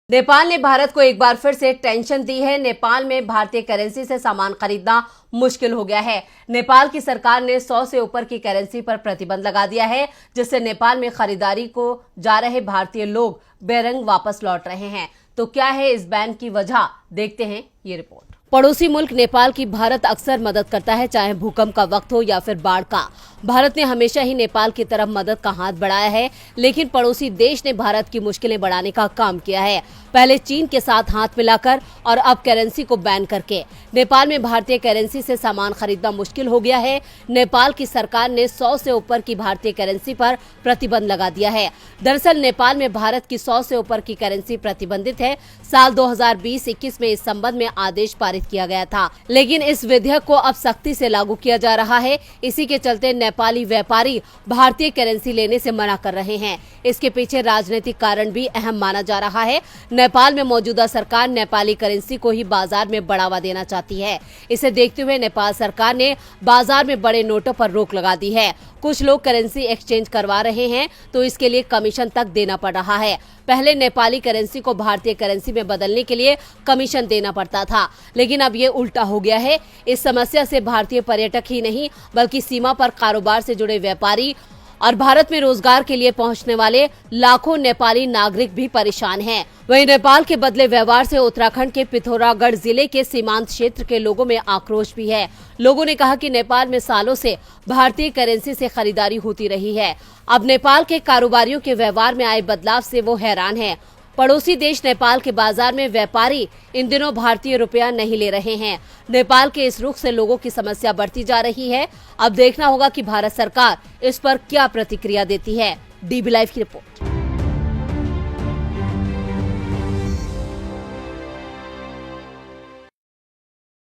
नेपाल ने भारत को एक बार फिर से टेंशन दी है। नेपाल में भारतीय करेंसी से सामान खरीदना मुश्किल हो गया है। नेपाल की सरकार ने 100 से ऊपर की करेंसी पर प्रतिबंध लगा दिया है, जिससे नेपाल में खरीदारी को जा रहे भारतीय लोग बेरंग वापस लौट रहे हैं। तो क्या है इस बैन की वजह, देखते हैं ये रिपोर्ट। पड़ोसी मुल्क नेपाल की भारत अक्सर मदद करता है, चाहे भूकंप का वक्त हो या फिर बाढ़ का। भारत ने हमेशा ही नेपाल की तरफ मदद का हाथ बढ़ाया है, लेकिन पड़ोसी देश ने भारत की मुश्किलें बढ़ाने का काम किया है। पहले चीन के साथ हाथ मिलाकर और अब करेंसी को बैन करके नेपाल में भारतीय करेंसी से सामान खरीदना मुश्किल हो गया है। नेपाल की सरकार ने 100 से ऊपर की भारतीय करेंसी पर प्रतिबंध लगा दिया है। दरअसल नेपाल में भारत की 100 से ऊपर की करेंसी प्रतिबंधित है। साल 2020-21 में इस संबंध में आदेश पारित किया गया था, लेकिन इस विधेयक को अब सख्ती से लागू किया जा रहा है। इसी के चलते नेपाली व्यापारी भारतीय करेंसी लेने से मना कर रहे हैं। इसके पीछे राजनीतिक कारण भी अहम माना जा रहा है। नेपाल में मौजूदा सरकार नेपाली करेंसी को ही बाजार में बढ़ावा देना चाहती है। इसे देखते हुए नेपाल सरकार ने बाजार में बड़े नोटों पर रोक लगा दी है। कुछ लोग करेंसी एक्सचेंज करवा रहे हैं, तो इसके लिए कमीशन तक देना पड़ रहा है। पहले नेपाली करेंसी को भारतीय करेंसी में बदलने के लिए कमीशन देना पड़ता था, लेकिन अब ये उल्टा हो गया है। इस समस्या से भारतीय पर्यटक ही नहीं, बल्कि सीमा पर कारोबार से जुड़े व्यापारी और भारत में रोजगार के लिए पहुंचने वाले लाखों नेपाली नागरिक भी परेशान हैं। वहीं नेपाल के बदले व्यवहार से उत्तराखंड के पिथौरागढ़ जिले के सीमांत क्षेत्र के लोगों में आक्रोश भी है। लोगों ने कहा कि नेपाल में सालों से भारतीय करेंसी से खरीदारी होती रही है। अब नेपाल के कारोबारियों के व्यवहार में आए बदलाव से वो हैरान है। पड़ोसी देश नेपाल के बाजार में व्यापारी इन दिनों भारतीय रुपया नहीं ले रहे हैं। नेपाल के इस रुख से लोगों की समस्या बढ़ती जा रही है। अब देखना होगा कि भारत सरकार इस पर क्या प्रतिक्रिया देती है। डीबी लाइव की रिपोर्ट।